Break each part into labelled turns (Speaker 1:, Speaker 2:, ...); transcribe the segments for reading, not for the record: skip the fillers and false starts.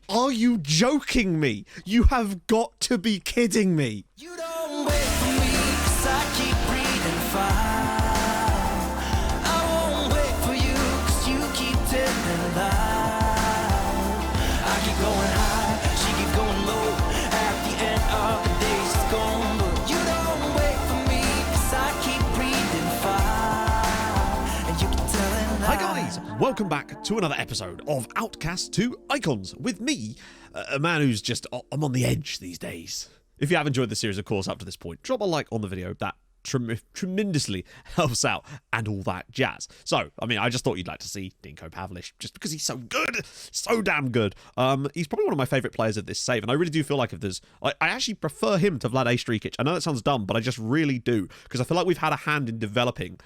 Speaker 1: Are you joking me? You have got to be kidding me.
Speaker 2: You don't wait for me, 'cause I keep breathing fire. I won't wait for you, 'cause you keep telling lies. I keep going high, she keeps going low. At the end of the day, she's gone. But you don't wait for me, 'cause I keep breathing fire. And you keep telling lies.
Speaker 1: Hi guys, welcome back to another episode of Outcasts to Icons with me, a man who's just, I'm on the edge these days. If you have enjoyed the series, of course, up to this point, drop a like on the video. That tremendously helps out and all that jazz. So, I mean, I just thought you'd like to see Dinko Pavlich just because he's so good, so damn good. He's probably one of my favourite players at this save, and I really do feel like if there's... I actually prefer him to Vlade Strikic. I know that sounds dumb, but I just really do, because I feel like we've had a hand in developing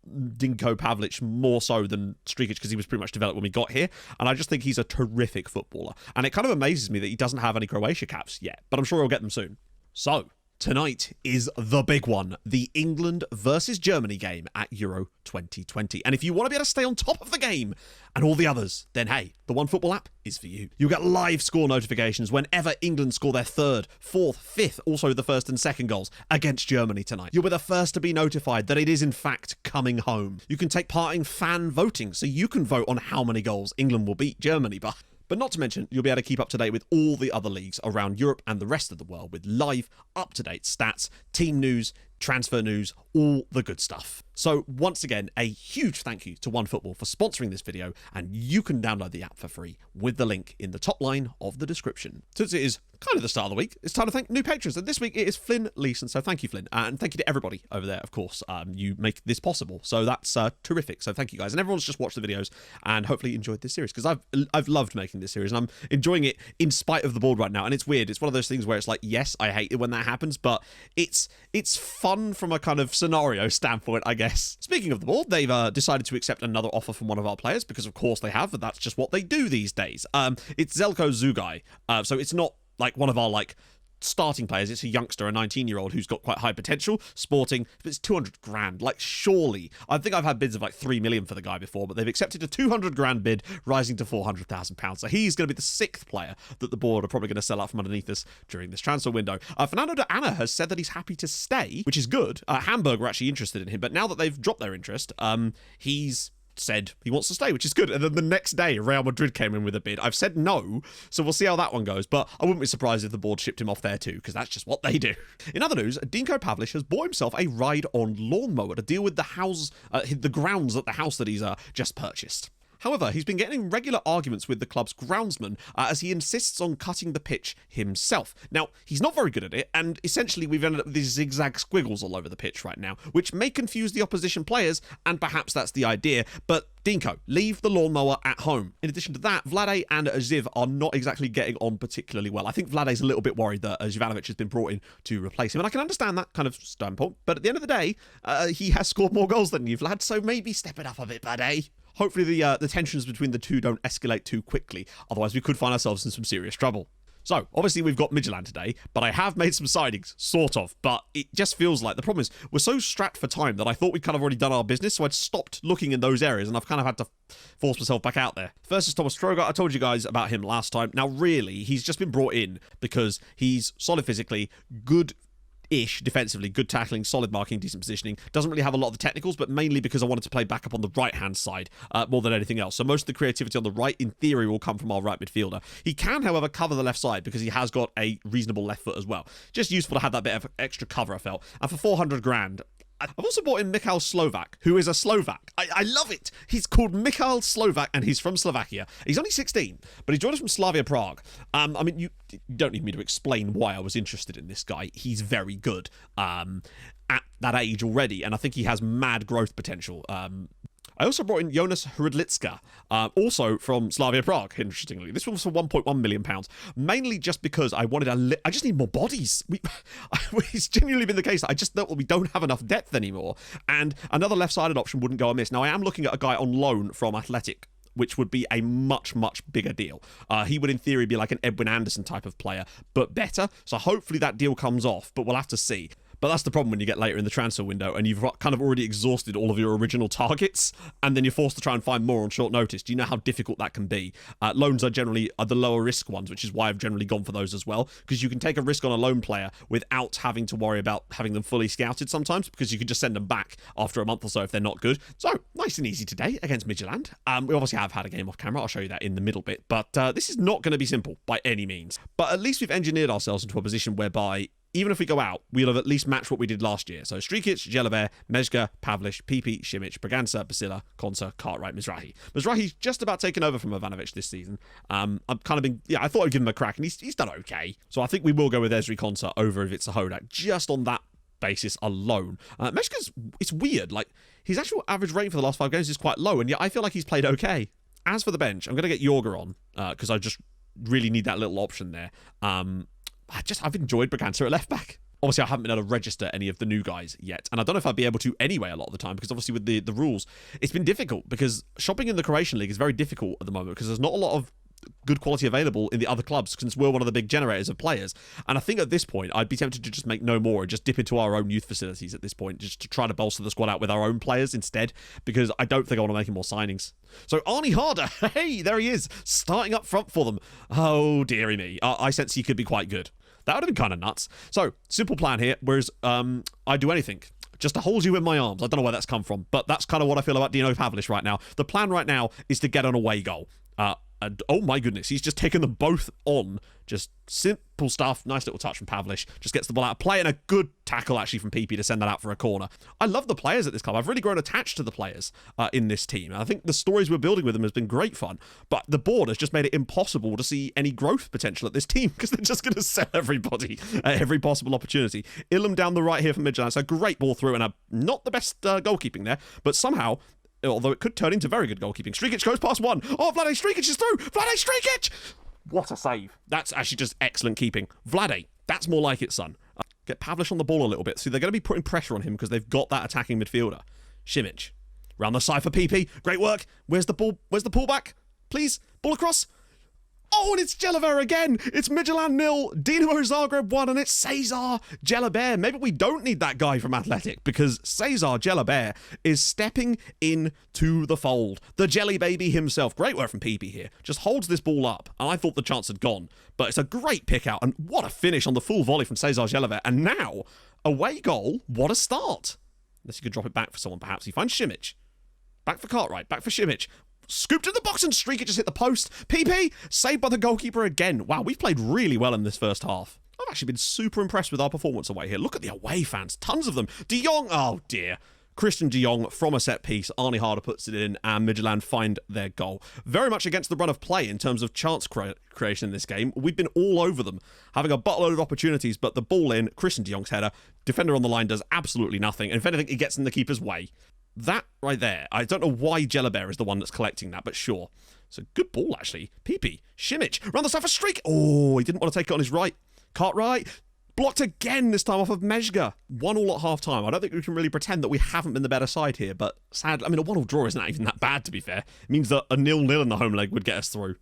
Speaker 1: Dinko Pavlich more so than Strikic, because he was pretty much developed when we got here, and I just think he's a terrific footballer, and it kind of amazes me that he doesn't have any Croatia caps yet, but I'm sure he'll get them soon. So, tonight is the big one, the England versus Germany game at Euro 2020. And if you want to be able to stay on top of the game and all the others, then hey, the OneFootball app is for you. You'll get live score notifications whenever England score their third, fourth, fifth, also the first and second goals against Germany tonight. You'll be the first to be notified that it is in fact coming home. You can take part in fan voting, so you can vote on how many goals England will beat Germany by. But not to mention, you'll be able to keep up to date with all the other leagues around Europe and the rest of the world with live, up-to-date stats, team news, transfer news, all the good stuff. So once again, a huge thank you to OneFootball for sponsoring this video, and you can download the app for free with the link in the top line of the description. Since it is kind of the start of the week, it's time to thank new patrons, and this week it is Flynn Leeson, so thank you, Flynn, and thank you to everybody over there, of course. You make this possible, so that's terrific, so thank you guys, and everyone's just watched the videos and hopefully enjoyed this series, because I've loved making this series, and I'm enjoying it in spite of the board right now, and it's weird. It's one of those things where it's like, yes, I hate it when that happens, but it's fun from a kind of scenario standpoint, I guess. Speaking of the board, they've decided to accept another offer from one of our players, because of course they have, and that's just what they do these days. It's Zelko Zugai, so it's not like one of our starting players. It's a youngster, a 19-year-old who's got quite high potential, sporting, but it's 200 grand. Surely, I think I've had bids of 3 million for the guy before, but they've accepted a 200 grand bid, rising to 400,000 pounds. So he's going to be the 6th player that the board are probably going to sell out from underneath us during this transfer window. Fernando de Anna has said that he's happy to stay, which is good. Hamburg were actually interested in him, but now that they've dropped their interest, he's said he wants to stay, which is good. And then the next day, Real Madrid came in with a bid. I've said no, so we'll see how that one goes, but I wouldn't be surprised if the board shipped him off there too, because that's just what they do. In other news, Dinko Pavlich has bought himself a ride-on lawnmower to deal with the grounds at the house that he's just purchased. However, he's been getting regular arguments with the club's groundsman as he insists on cutting the pitch himself. Now, he's not very good at it, and essentially we've ended up with these zigzag squiggles all over the pitch right now, which may confuse the opposition players, and perhaps that's the idea, but Dinko, leave the lawnmower at home. In addition to that, Vlade and Ziv are not exactly getting on particularly well. I think Vlade's a little bit worried that Jovanovic has been brought in to replace him, and I can understand that kind of standpoint, but at the end of the day, he has scored more goals than you, Vlad, so maybe step it up a bit, buddy. Hopefully the tensions between the two don't escalate too quickly, otherwise we could find ourselves in some serious trouble. So, obviously we've got Midtjylland today, but I have made some signings, sort of, but it just feels like, the problem is, we're so strapped for time that I thought we'd kind of already done our business, so I'd stopped looking in those areas, and I've kind of had to force myself back out there. First is Thomas Stroger. I told you guys about him last time. Now, really, he's just been brought in because he's solid physically, good-ish defensively, good tackling, solid marking, decent positioning. Doesn't really have a lot of the technicals, but mainly because I wanted to play backup on the right-hand side more than anything else. So most of the creativity on the right, in theory, will come from our right midfielder. He can, however, cover the left side because he has got a reasonable left foot as well. Just useful to have that bit of extra cover, I felt. And for 400 grand, I've also bought in Mikhail Slovak, who is a Slovak. I love it. He's called Mikhail Slovak, and he's from Slovakia. He's only 16, but he joined us from Slavia Prague. I mean, you don't need me to explain why I was interested in this guy. He's very good at that age already, and I think he has mad growth potential. I also brought in Jonas Hrudlicka, also from Slavia Prague, interestingly. This one was for £1.1 million, mainly just because I wanted I just need more bodies. It's genuinely been the case. I just thought we don't have enough depth anymore, and another left-sided option wouldn't go amiss. Now, I am looking at a guy on loan from Athletic, which would be a much, much bigger deal. He would, in theory, be like an Edwin Anderson type of player, but better. So hopefully that deal comes off, but we'll have to see. But that's the problem when you get later in the transfer window and you've kind of already exhausted all of your original targets, and then you're forced to try and find more on short notice. Do you know how difficult that can be? Loans are generally the lower risk ones, which is why I've generally gone for those as well, because you can take a risk on a loan player without having to worry about having them fully scouted sometimes, because you can just send them back after a month or so if they're not good. So, nice and easy today against Midtjylland. We obviously have had a game off camera. I'll show you that in the middle bit, but this is not going to be simple by any means. But at least we've engineered ourselves into a position whereby even if we go out, we'll have at least matched what we did last year. So Strikic, Jelabert, Mezga, Pavlish, PP, Simic, Braganza, Basila, Konsa, Cartwright, Mizrahi. Mizrahi's just about taken over from Ivanovic this season. I thought I'd give him a crack, and he's done okay. So I think we will go with Ezri Konsa over Ivica Hodak, just on that basis alone. Mezga's, it's weird, like, his actual average rating for the last 5 games is quite low, and yet I feel like he's played okay. As for the bench, I'm going to get Jorger on, because I just really need that little option there. I've enjoyed Braganza at left back. Obviously, I haven't been able to register any of the new guys yet, and I don't know if I'd be able to anyway a lot of the time, because obviously with the rules, it's been difficult, because shopping in the Croatian League is very difficult at the moment, because there's not a lot of good quality available in the other clubs, since we're one of the big generators of players. And I think at this point, I'd be tempted to just make no more and just dip into our own youth facilities at this point, just to try to bolster the squad out with our own players instead, because I don't think I want to make any more signings. So Arnie Harder, hey, there he is, starting up front for them. Oh, dearie me. I sense he could be quite good. That would have been kind of nuts. So, simple plan here, whereas I'd do anything just to hold you in my arms. I don't know where that's come from, but that's kind of what I feel about Dino Pavlish right now. The plan right now is to get an away goal. And oh my goodness, he's just taken them both on. Just simple stuff. Nice little touch from Pavlish. Just gets the ball out of play, and a good tackle actually from PP to send that out for a corner. I love the players at this club. I've really grown attached to the players in this team. I think the stories we're building with them has been great fun, but the board has just made it impossible to see any growth potential at this team, because they're just going to sell everybody at every possible opportunity. Ilham down the right here from Midtjylland. It's a great ball through, and not the best goalkeeping there, but somehow, although it could turn into very good goalkeeping. Strikic goes past one. Oh, Vlade Strikic is through. Vlade Strikic! What a save. That's actually just excellent keeping. Vlade, that's more like it, son. Get Pavlish on the ball a little bit. See, they're going to be putting pressure on him because they've got that attacking midfielder. Simic. Round the side for PP. Great work. Where's the ball? Where's the pullback? Please. Ball across. Oh, and it's Jelabert again. It's Midtjylland 0, Dinamo Zagreb 1, and it's Cesar Jelabert. Maybe we don't need that guy from Athletic, because Cesar Jelabert is stepping into the fold. The jelly baby himself. Great work from PP here. Just holds this ball up, and I thought the chance had gone, but it's a great pick out, and what a finish on the full volley from Cesar Jelabert. And now, away goal. What a start. Unless you could drop it back for someone, perhaps. He finds Simic. Back for Cartwright. Back for Simic. Scooped in the box, and Strikic just hit the post. PP saved by the goalkeeper again. Wow, we've played really well in this first half. I've actually been super impressed with our performance away here. Look at the away fans. Tons of them. De Jong. Oh, dear. Christian De Jong from a set piece. Arnie Harder puts it in, and Midtjylland find their goal. Very much against the run of play in terms of chance creation in this game. We've been all over them, having a buttload of opportunities, but the ball in, Christian De Jong's header, defender on the line does absolutely nothing, and if anything, it gets in the keeper's way. That right there, I don't know why Jelabert is the one that's collecting that, but sure. It's a good ball, actually. PP, Simic, round the side for Streak. Oh, he didn't want to take it on his right. Cartwright, blocked again, this time off of Mezga. 1-1 at half-time. I don't think we can really pretend that we haven't been the better side here, but sadly, I mean, a 1-1 draw isn't even that bad, to be fair. It means that a 0-0 in the home leg would get us through.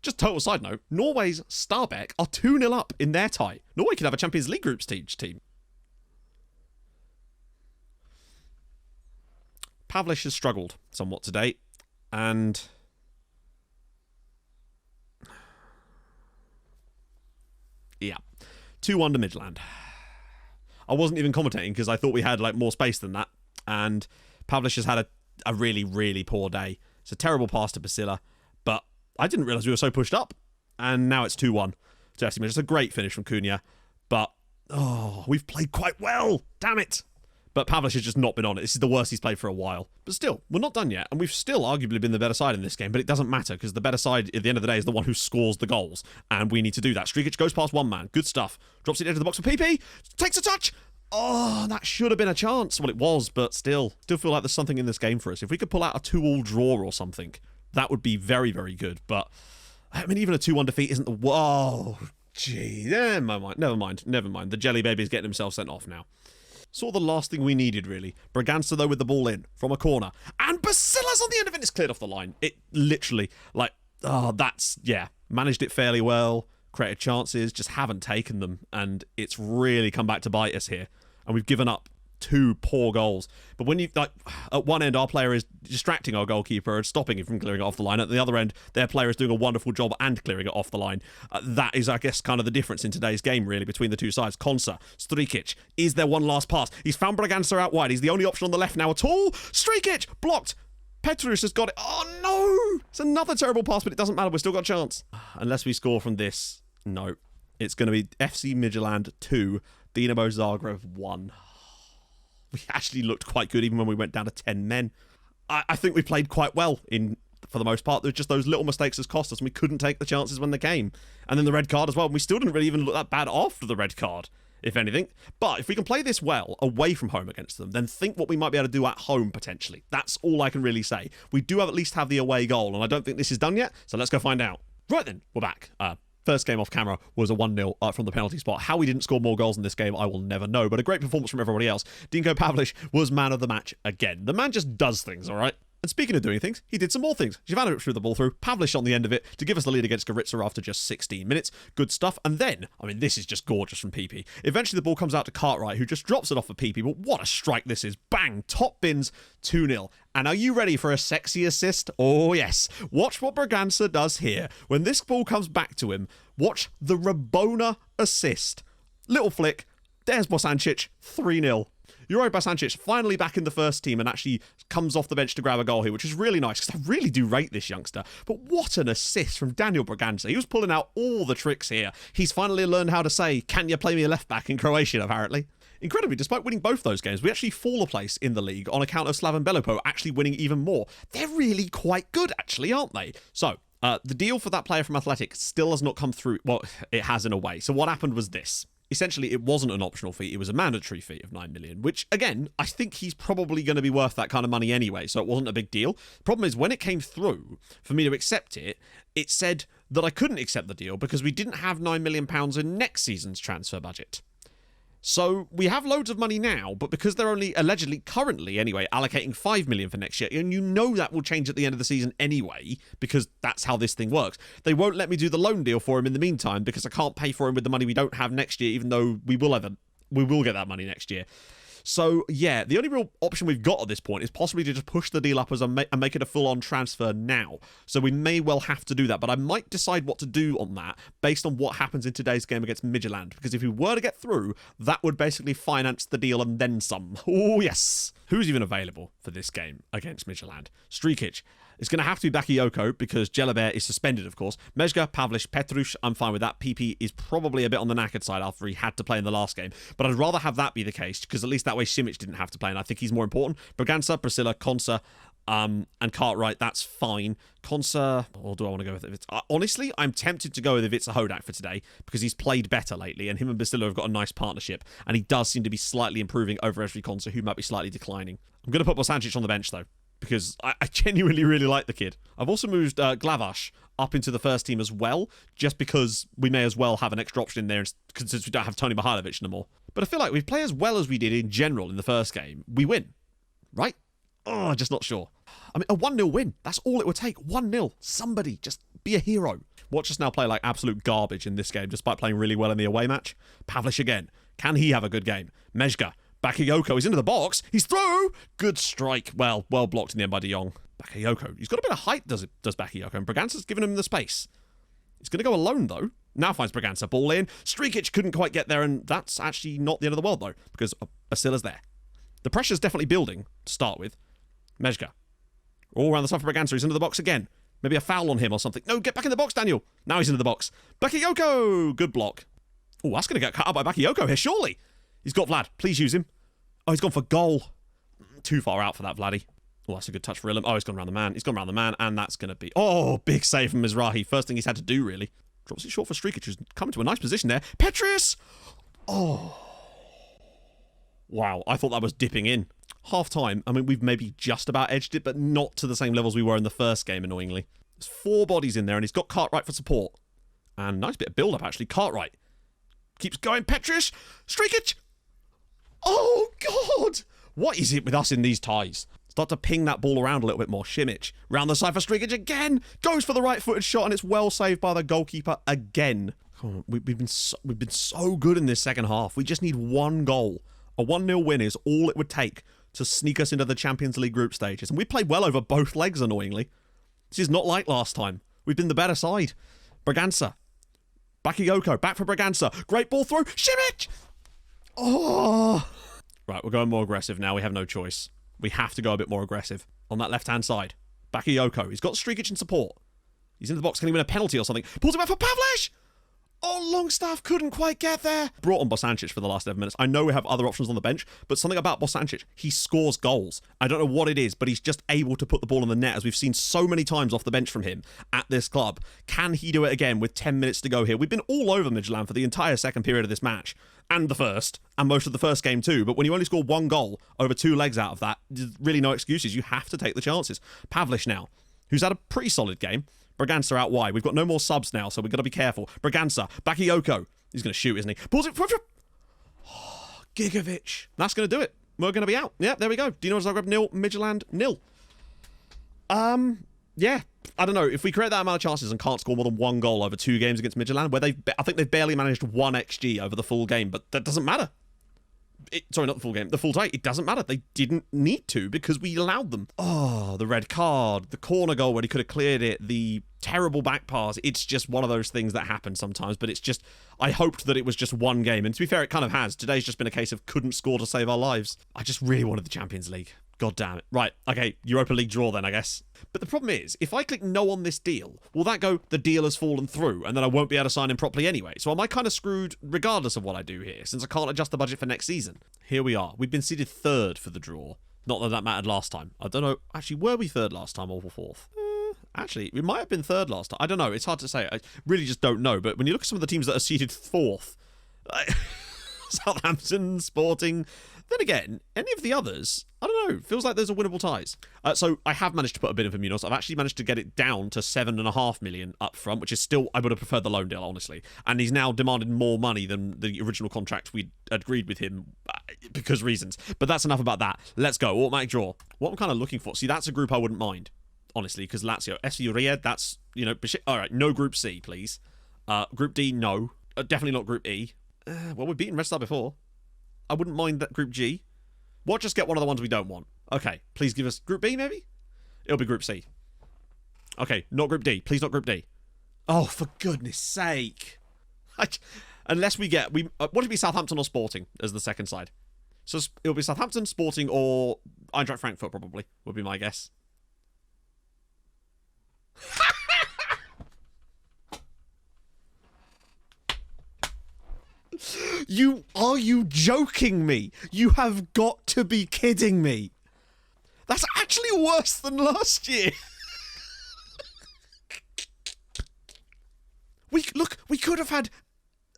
Speaker 1: Just total side note, Norway's Stabæk are 2-0 up in their tie. Norway could have a Champions League group stage team. Pavlish has struggled somewhat today, and yeah, 2-1 to Midtjylland. I wasn't even commentating because I thought we had like more space than that, and Pavlish has had a really, really poor day. It's a terrible pass to Basila, but I didn't realise we were so pushed up, and now it's 2-1 to FC Midtjylland. It's a great finish from Cunha, but oh, we've played quite well. Damn it. But Pavlish has just not been on it. This is the worst he's played for a while. But still, we're not done yet. And we've still arguably been the better side in this game. But it doesn't matter, because the better side, at the end of the day, is the one who scores the goals. And we need to do that. Strikic goes past one man. Good stuff. Drops it into the box for PP. Takes a touch. Oh, that should have been a chance. Well, it was, but still. Still feel like there's something in this game for us. If we could pull out a 2-2 draw or something, that would be very, very good. But, I mean, even a 2-1 defeat isn't the... Whoa. Gee. Never mind. The jelly baby is getting himself sent off now. Sort of the last thing we needed, really. Braganza, though, with the ball in from a corner. And Basila's on the end of it. It's cleared off the line. It literally, like, oh, that's, yeah. Managed it fairly well. Created chances. Just haven't taken them. And it's really come back to bite us here. and we've given up 2 poor goals. But when you, like, at one end, our player is distracting our goalkeeper and stopping him from clearing it off the line. At the other end, their player is doing a wonderful job and clearing it off the line. That is, I guess, kind of the difference in today's game, really, between the two sides. Konsa, Strikic, is there one last pass? He's found Braganza out wide. He's the only option on the left now at all. Strikic, blocked. Petrus has got it. Oh, no! It's another terrible pass, but it doesn't matter. We've still got a chance. Unless we score from this, no. It's going to be FC Midtjylland 2, Dinamo Zagreb 1. We actually looked quite good even when we went down to 10 men. I think we played quite well for the most part. There's just those little mistakes that's cost us, and we couldn't take the chances when they came. And then the red card as well. We still didn't really even look that bad after the red card, if anything. But if we can play this well away from home against them, then think what we might be able to do at home, potentially. That's all I can really say. We do at least have the away goal, and I don't think this is done yet, so let's go find out. Right then, we're back. First game off camera was a 1-0 from the penalty spot. How we didn't score more goals in this game, I will never know, but a great performance from everybody else. Dinko Pavlich was man of the match again. The man just does things, all right? And speaking of doing things, he did some more things. Jovanovic threw the ball through, Pavlich on the end of it to give us the lead against Goritza after just 16 minutes. Good stuff. And then, I mean, this is just gorgeous from PP. Eventually the ball comes out to Cartwright, who just drops it off for PP, but what a strike this is. Bang! Top bins, 2-0. And are you ready for a sexy assist? Oh, yes. Watch what Braganza does here. When this ball comes back to him, watch the Rabona assist. Little flick. There's Bosancic, 3-0. Europa Bosancic finally back in the first team and actually comes off the bench to grab a goal here, which is really nice because I really do rate this youngster. But what an assist from Daniel Braganza. He was pulling out all the tricks here. He's finally learned how to say, can you play me a left back in Croatia, apparently. Incredibly, despite winning both those games, we actually fall a place in the league on account of Slaven Belopo actually winning even more. They're really quite good, actually, aren't they? So, the deal for that player from Athletic still has not come through. Well, it has in a way. So what happened was this. Essentially, it wasn't an optional fee. It was a mandatory fee of 9 million, which, again, I think he's probably going to be worth that kind of money anyway, so it wasn't a big deal. Problem is, when it came through, for me to accept it, it said that I couldn't accept the deal because we didn't have £9 million in next season's transfer budget. So we have loads of money now, but because they're only allegedly, currently anyway, allocating 5 million for next year, and you know that will change at the end of the season anyway, because that's how this thing works. They won't let me do the loan deal for him in the meantime because I can't pay for him with the money we don't have next year, even though we will get that money next year. So, yeah, the only real option we've got at this point is possibly to just push the deal up and make it a full-on transfer now. So we may well have to do that, but I might decide what to do on that based on what happens in today's game against Midtjylland, because if we were to get through, that would basically finance the deal and then some. Oh, yes. Who's even available for this game against Midtjylland? Strikic. It's going to have to be Bakayoko because Jelabert is suspended, of course. Mezga, Pavlich, Petrus, I'm fine with that. PP is probably a bit on the knackered side after he had to play in the last game. But I'd rather have that be the case because at least that way Simic didn't have to play, and I think he's more important. Braganza, Priscilla, Konsa, and Cartwright, that's fine. Konsa, or do I want to go with it? Honestly, I'm tempted to go with Ivica Hodak for today because he's played better lately, and him and Basila have got a nice partnership, and he does seem to be slightly improving over Esri Konsa, who might be slightly declining. I'm going to put Bosancic on the bench, though, because I genuinely really like the kid. I've also moved Glavash up into the first team as well, just because we may as well have an extra option in there since we don't have Tony Mihailovic no more. But I feel like if we play as well as we did in general in the first game, we win, right? Oh, just not sure. I mean, a 1-0 win. That's all it would take. 1-0. Somebody, just be a hero. Watch us now play like absolute garbage in this game, despite playing really well in the away match. Pavlich again. Can he have a good game? Mezga. Bakayoko is into the box. He's through. Good strike. Well blocked in the end by De Jong. Bakayoko. He's got a bit of height, does Bakayoko, and Braganza's given him the space. He's going to go alone, though. Now finds Braganza. Ball in. Strikic couldn't quite get there, and that's actually not the end of the world, though, because Basila's there. The pressure's definitely building, to start with. Mezga. All around the side for Braganza. He's into the box again. Maybe a foul on him or something. No, get back in the box, Daniel. Now he's into the box. Bakayoko. Good block. Oh, that's going to get cut out by Bakayoko here, surely. He's got Vlad. Please use him. Oh, he's gone for goal. Too far out for that, Vladdy. Oh, that's a good touch for Ilham. Oh, he's gone around the man. He's gone around the man, and that's going to be... Oh, big save from Mizrahi. First thing he's had to do, really. Drops it short for Strikic, who's coming to a nice position there. Petrus! Oh. Wow, I thought that was dipping in. Half-time, I mean, we've maybe just about edged it, but not to the same levels we were in the first game, annoyingly. There's 4 bodies in there, and he's got Cartwright for support. And nice bit of build-up, actually. Cartwright keeps going. Petrus! Strikic! Oh, God! What is it with us in these ties? Start to ping that ball around a little bit more. Simic. Round the side for Strikic again. Goes for the right-footed shot, and it's well saved by the goalkeeper again. Oh, we've been so good in this second half. We just need 1 goal. A 1-0 win is all it would take to sneak us into the Champions League group stages. And we played well over both legs, annoyingly. This is not like last time. We've been the better side. Braganza. Bakayoko. Back for Braganza. Great ball through. Simic! Oh. Right, we're going more aggressive now. We have no choice. We have to go a bit more aggressive. On that left-hand side. Bakayoko. He's got Strikic in support. He's in the box. Can he win a penalty or something? Pulls it back for Pavlish! Oh, Longstaff couldn't quite get there. Brought on Bosancic for the last 7 minutes. I know we have other options on the bench, but something about Bosancic, he scores goals. I don't know what it is, but he's just able to put the ball in the net, as we've seen so many times off the bench from him at this club. Can he do it again with 10 minutes to go here? We've been all over Midtjylland for the entire second period of this match, and the first, and most of the first game too, but when you only score 1 goal over 2 legs out of that, there's really no excuses. You have to take the chances. Pavlish now, who's had a pretty solid game. Braganza out wide. We've got no more subs now, so we've got to be careful. Braganza, Bakayoko. He's going to shoot, isn't he? Pulls it. Oh, Gigovic. That's going to do it. We're going to be out. Yeah, there we go. Dinko Zagreb 0, Midtjylland 0. Yeah. I don't know. If we create that amount of chances and can't score more than 1 goal over 2 games against Midtjylland, where I think they've barely managed 1 XG over the full game, but that doesn't matter. Sorry, not the full game. The full tie. It doesn't matter. They didn't need to because we allowed them. Oh, the red card. The corner goal where he could have cleared it. The terrible back pass. It's just one of those things that happen sometimes. But it's just, I hoped that it was just 1 game. And to be fair, it kind of has. Today's just been a case of couldn't score to save our lives. I just really wanted the Champions League. God damn it. Right, okay, Europa League draw then, I guess. But the problem is, if I click no on this deal, will that go, the deal has fallen through, and then I won't be able to sign in properly anyway? So am I kind of screwed regardless of what I do here, since I can't adjust the budget for next season? Here we are. We've been seeded 3rd for the draw. Not that that mattered last time. I don't know. Actually, were we 3rd last time or 4th? Actually, we might have been 3rd last time. I don't know. It's hard to say. I really just don't know. But when you look at some of the teams that are seeded 4th, Southampton, Sporting, then again, any of the others, I don't know, feels like there's a winnable ties. So I have managed to put a bid in for Munoz. I've actually managed to get it down to 7.5 million up front, which is still, I would have preferred the loan deal, honestly. And he's now demanded more money than the original contract we agreed with him because reasons. But that's enough about that. Let's go. Automatic draw. What I'm kind of looking for, see, that's a group I wouldn't mind, honestly, because Lazio, SV Ried, that's, you know, all right, no Group C, please. Group D, no. Definitely not Group E. Well, we've beaten Red Star before. I wouldn't mind that Group G. What, just get one of the ones we don't want? Okay, please give us Group B, maybe? It'll be Group C. Okay, not Group D. Please not Group D. Oh, for goodness sake. Unless we get... what would it be, Southampton or Sporting as the second side? So it'll be Southampton, Sporting, or Eintracht Frankfurt, probably, would be my guess. Are you joking me? You have got to be kidding me. That's actually worse than last year. We could have had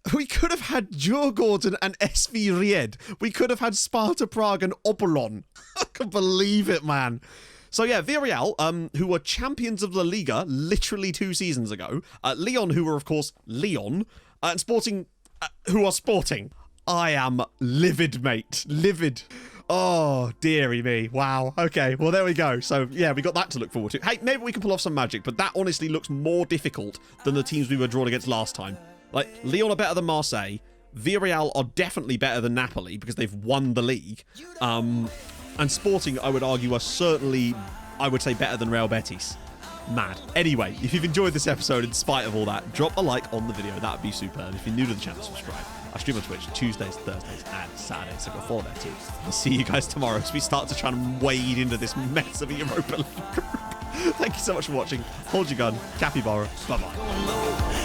Speaker 1: Djurgården and SV Ried. We could have had Sparta Prague and Obolon. I can believe it, man. So yeah, Villarreal, who were champions of La Liga literally 2 seasons ago. Lyon, who were of course Lyon, and Sporting, who are Sporting. I am livid, mate. Livid. Oh, dearie me. Wow. Okay, well, there we go. So, yeah, we got that to look forward to. Hey, maybe we can pull off some magic, but that honestly looks more difficult than the teams we were drawn against last time. Like, Lyon are better than Marseille. Villarreal are definitely better than Napoli because they've won the league. And Sporting, I would argue, are certainly, I would say, better than Real Betis. Mad. Anyway, if you've enjoyed this episode in spite of all that, drop a like on the video. That would be superb. If you're new to the channel, subscribe. I stream on Twitch Tuesdays, Thursdays, and Saturdays, so go follow there too. I'll see you guys tomorrow as we start to try and wade into this mess of a Europa League group. Thank you so much for watching. Hold your gun. Capybara. Bye-bye.